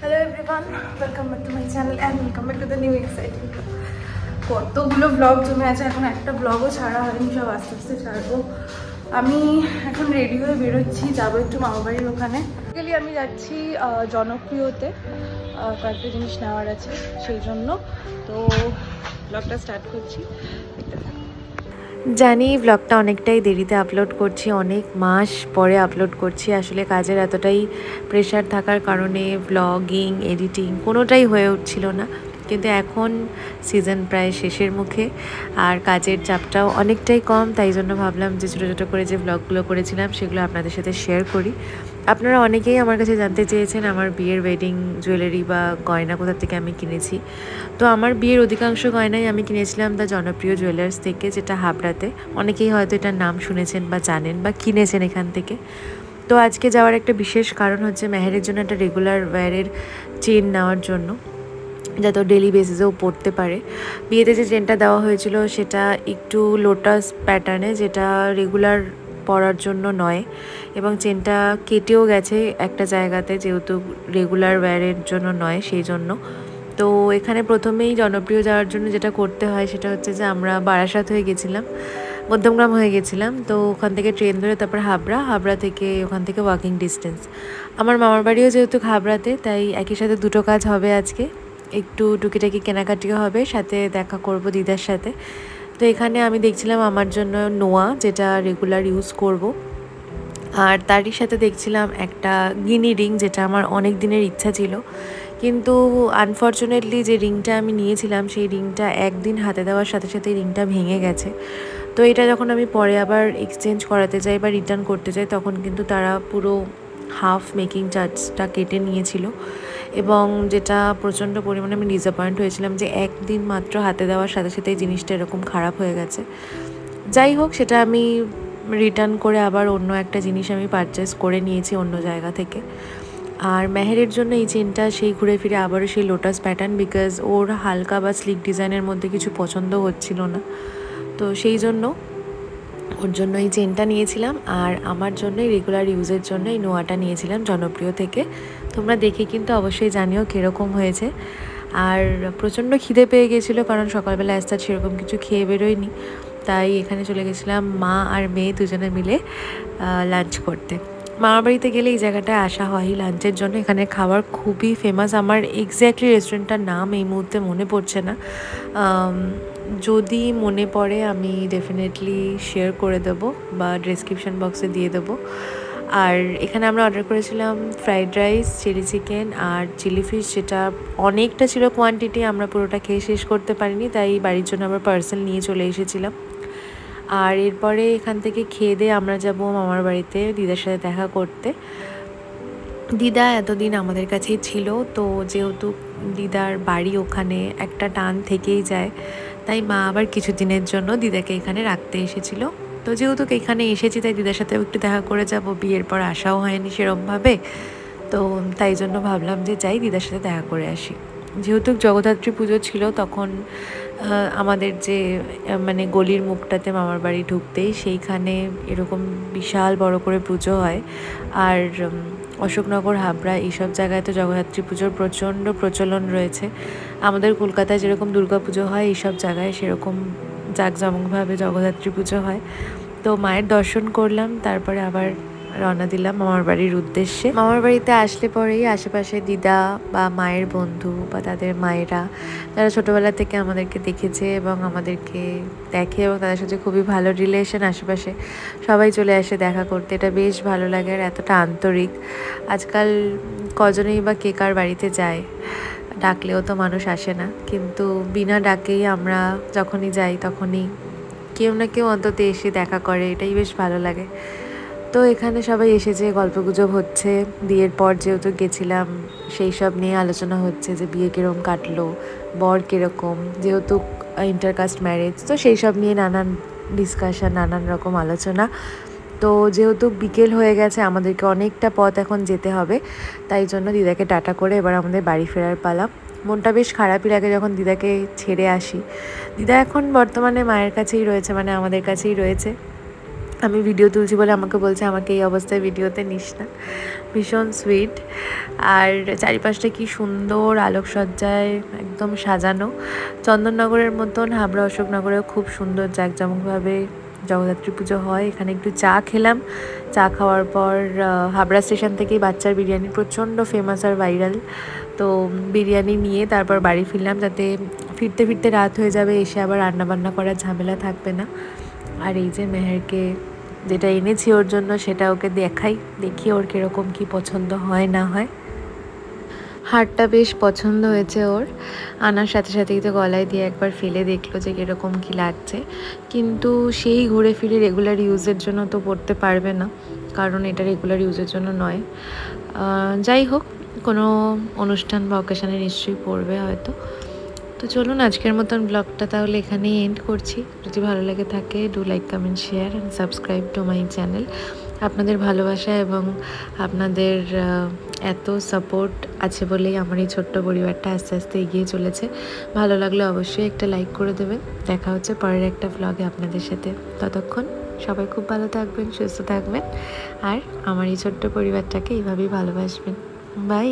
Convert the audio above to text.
Hello everyone, welcome back to my channel and welcome back to the new exciting vlog. কতগুলো blog জমে আছে, এখন একটা ব্লগও ছাড়া হয়নি, সব আস্তে আস্তে ছাড়বো। আমি এখন রেডি হয়ে বেরোচ্ছি, যাবো একটু মামাবাড়ির ওখানে। বেসিক্যালি আমি যাচ্ছি জনপ্রিয়তে, কয়েকটা জিনিস নেওয়ার আছে সেই জন্য। তো ব্লগটা স্টার্ট করছি, দেখতে থাকো। জানি ব্লগটা অনেকটাই দেরিতে আপলোড করছি, অনেক মাস পরে আপলোড করছি। আসলে কাজের এতটাই প্রেশার থাকার কারণে ব্লগিং, এডিটিং কোনোটাই হয়ে উঠছিল না। কিন্তু এখন সিজন প্রায় শেষের মুখে আর কাজের চাপটাও অনেকটাই কম, তাই জন্য ভাবলাম যে ছোটো ছোটো করে যে ব্লগগুলো করেছিলাম সেগুলো আপনাদের সাথে শেয়ার করি। আপনারা অনেকেই আমার কাছে জানতে চেয়েছেন আমার বিয়ের ওয়েডিং জুয়েলারি বা গয়না কোথা থেকে আমি কিনেছি। তো আমার বিয়ের অধিকাংশ গয়নাই আমি কিনেছিলাম দ্য জনপ্রিয় জুয়েলার্স থেকে, যেটা হাবড়াতে। অনেকেই হয়তো এটার নাম শুনেছেন বা জানেন বা কিনেছেন এখান থেকে। তো আজকে যাওয়ার একটা বিশেষ কারণ হচ্ছে মেহেরের জন্য একটা রেগুলার ওয়্যারের চেন নেওয়ার জন্য, যাতে ডেলি বেসিসেও পড়তে পারে। বিয়েতে যে চেনটা দেওয়া হয়েছিল সেটা একটু লোটাস প্যাটার্নে, যেটা রেগুলার পরার জন্য নয়, এবং চেনটা কেটেও গেছে একটা জায়গাতে, যেহেতু রেগুলার ওয়্যারের জন্য নয় সেই জন্য। তো এখানে প্রথমেই জনপ্রিয় যাওয়ার জন্য যেটা করতে হয় সেটা হচ্ছে যে আমরা বারাসাত হয়ে গেছিলাম, মধ্যমগ্রাম হয়ে গেছিলাম। তো ওখান থেকে ট্রেন ধরে তারপর হাবড়া থেকে ওখান থেকে ওয়াকিং ডিস্টেন্স। আমার মামার বাড়িও যেহেতু হাবড়াতে, তাই একই সাথে দুটো কাজ হবে আজকে। একটু টুকিটাকি কেনাকাটিও হবে, সাথে দেখা করব দিদার সাথে। তো এখানে আমি দেখছিলাম আমার জন্য নোয়া, যেটা রেগুলার ইউজ করব, আর তারই সাথে দেখছিলাম একটা গিনি রিং, যেটা আমার অনেক দিনের ইচ্ছা ছিল। কিন্তু আনফর্চুনেটলি যে রিংটা আমি নিয়েছিলাম সেই রিংটা একদিন হাতে দেওয়ার সাথে সাথে রিংটা ভেঙে গেছে। তো এটা যখন আমি পরে আবার এক্সচেঞ্জ করাতে যাই বা রিটার্ন করতে যাই, তখন কিন্তু তারা পুরো হাফ মেকিং চার্জটা কেটে নিয়েছিল, এবং যেটা প্রচণ্ড পরিমাণে আমি ডিসঅ্যাপয়েন্ট হয়েছিলাম যে একদিন মাত্র হাতে দেওয়ার সাথে সাথেই জিনিসটা এরকম খারাপ হয়ে গেছে। যাই হোক, সেটা আমি রিটার্ন করে আবার অন্য একটা জিনিস আমি পারচেস করে নিয়েছি অন্য জায়গা থেকে। আর মেহেরের জন্য এই চেনটা সেই ঘুরে ফিরে আবারও সেই লোটাস প্যাটার্ন, বিকজ ওর হালকা বা স্লিক ডিজাইনের মধ্যে কিছু পছন্দ হচ্ছিল না। তো সেই জন্য ওর জন্য এই চেনটা নিয়েছিলাম, আর আমার জন্য রেগুলার ইউজের জন্য এই নোয়াটা নিয়েছিলাম জনপ্রিয় থেকে। তোমরা দেখে কিন্তু অবশ্যই জানিও কীরকম হয়েছে। আর প্রচণ্ড খিদে পেয়ে গেছিলো, কারণ সকালবেলা আস্তে সেরকম কিছু খেয়ে বেরোয়নি, তাই এখানে চলে গেছিলাম মা আর মেয়ে দুজনে মিলে লাঞ্চ করতে। মামার বাড়িতে গেলে এই জায়গাটায় আসা হয় লাঞ্চের জন্য। এখানে খাবার খুবই ফেমাস। আমার এক্স্যাক্টলি রেস্টুরেন্টটার নাম এই মুহূর্তে মনে পড়ছে না, যদি মনে পড়ে আমি ডেফিনেটলি শেয়ার করে দেবো বা ডেসক্রিপশন বক্সে দিয়ে দেবো। আর এখানে আমরা অর্ডার করেছিলাম ফ্রাইড রাইস, চিলি চিকেন আর চিলি ফিশ, যেটা অনেকটা ছিল কোয়ান্টিটি, আমরা পুরোটা খেয়ে শেষ করতে পারিনি, তাই বাড়ির জন্য আবার পার্সেল নিয়ে চলে এসেছিলাম। আর এরপরে এখান থেকে খেয়ে দিয়ে আমরা যাব মামার বাড়িতে দিদার সাথে দেখা করতে। দিদা এতদিন আমাদের কাছেই ছিল, তো যেহেতু দিদার বাড়ি ওখানে একটা টান থেকেই যায়, তাই মা আবার কিছুদিনের জন্য দিদাকে এখানে রাখতে এসেছিল। তো যেহেতু এখানে এসেছি, তাই দিদার সাথেও একটু দেখা করে যাব। বিয়ের পর আসাও হয়নি সেরমভাবে, তো তাই জন্য ভাবলাম যে যাই দিদার সাথে দেখা করে আসি। যেহেতু জগদ্ধাত্রী পুজো ছিল, তখন আমাদের যে মানে গলির মুখটাতে মামার বাড়ি ঢুকতেই সেইখানে এরকম বিশাল বড় করে পুজো হয়। আর অশোকনগর, হাবড়া এইসব জায়গায় তো জগদ্ধাত্রী পুজোর প্রচণ্ড প্রচলন রয়েছে। আমাদের কলকাতায় যেরকম দুর্গা পুজো হয়, এইসব জায়গায় সেরকম জাঁকজমকভাবে জগদ্ধাত্রী পুজো হয়। তো মায়ের দর্শন করলাম, তারপরে আবার রওনা দিলাম মামার বাড়ির উদ্দেশ্যে। মামার বাড়িতে আসলে পরেই আশেপাশে দিদা বা মায়ের বন্ধু বা তাদের মায়েরা, তারা ছোটোবেলা থেকে আমাদেরকে দেখেছে এবং আমাদেরকে দেখে, এবং তাদের সাথে খুবই ভালো রিলেশন। আশেপাশে সবাই চলে আসে দেখা করতে, এটা বেশ ভালো লাগে আর এতটা আন্তরিক। আজকাল কজনেই বা কে কার বাড়িতে যায়, ডাকলেও তো মানুষ আসে না, কিন্তু বিনা ডাকেই আমরা যখনই যাই তখনই কেউ না কেউ অন্তত এসে দেখা করে, এটাই বেশ ভালো লাগে। তো এখানে সবাই এসেছে, গল্পগুজব হচ্ছে। বিয়ের পর যেহেতু গেছিলাম, সেই সব নিয়ে আলোচনা হচ্ছে যে বিয়ে কীরকম কাটলো, বর কীরকম, যেহেতু ইন্টারকাস্ট ম্যারেজ, তো সেই সব নিয়ে নানান ডিসকাশন, নানান রকম আলোচনা। তো যেহেতু বিকেল হয়ে গেছে, আমাদেরকে অনেকটা পথ এখন যেতে হবে, তাই জন্য দিদাকে টাটা করে এবার আমাদের বাড়ি ফেরার পালা। মনটা বেশ খারাপই লাগে যখন দিদাকে ছেড়ে আসি। দিদা এখন বর্তমানে মায়ের কাছেই রয়েছে, মানে আমাদের কাছেই রয়েছে। আমি ভিডিও তুলছি বলে আমাকে বলছে আমাকে এই অবস্থায় ভিডিওতে নিস না। ভীষণ সুইট। আর চারিপাশটা কি সুন্দর আলোকসজ্জায় একদম সাজানো। চন্দননগরের মতন হাবড়া অশোকনগরেও খুব সুন্দর জাঁকজমকভাবে জগদ্ধাত্রী পুজো হয়। এখানে একটু চা খেলাম। চা খাওয়ার পর হাবড়া স্টেশন থেকেই বাচ্চার বিরিয়ানি প্রচণ্ড ফেমাস আর ভাইরাল, তো বিরিয়ানি নিয়ে তারপর বাড়ি ফিরলাম, যাতে ফিরতে ফিরতে রাত হয়ে যাবে, এসে আবার রান্নাবান্না করার ঝামেলা থাকবে না। আর এই যে মেহেরকে যেটা এনেছি ওর জন্য সেটা ওকে দেখাই, দেখি ওর কীরকম কী পছন্দ হয় না হয়। হারটা বেশ পছন্দ হয়েছে ওর। আনার সাথে সাথেই তো গলায় দিয়ে একবার ফেলে দেখলো যে কীরকম কী লাগছে, কিন্তু সেই ঘুরে ফিরে রেগুলার ইউজের জন্য তো পরতে পারবে না, কারণ এটা রেগুলার ইউজের জন্য নয়। যাই হোক, কোনো অনুষ্ঠান বা অকেশানে নিশ্চয়ই পরবে হয়তো। তো চলুন আজকের মতন ব্লগটা তাহলে এখানেই এন্ড করছি। যদি ভালো লেগে থাকে do like, comment, share and subscribe to my channel. আপনাদের ভালোবাসা এবং আপনাদের এত সাপোর্ট আছে বলেই আমার এই ছোট্ট পরিবারটা আস্তে আস্তে এগিয়ে চলেছে। ভালো লাগলে অবশ্যই একটা লাইক করে দেবেন। দেখা হচ্ছে পরের একটা ব্লগে আপনাদের সাথে। ততক্ষণ সবাই খুব ভালো থাকবেন, সুস্থ থাকবেন, আর আমার এই ছোট্ট পরিবারটাকে এইভাবেই ভালোবাসবেন। বাই।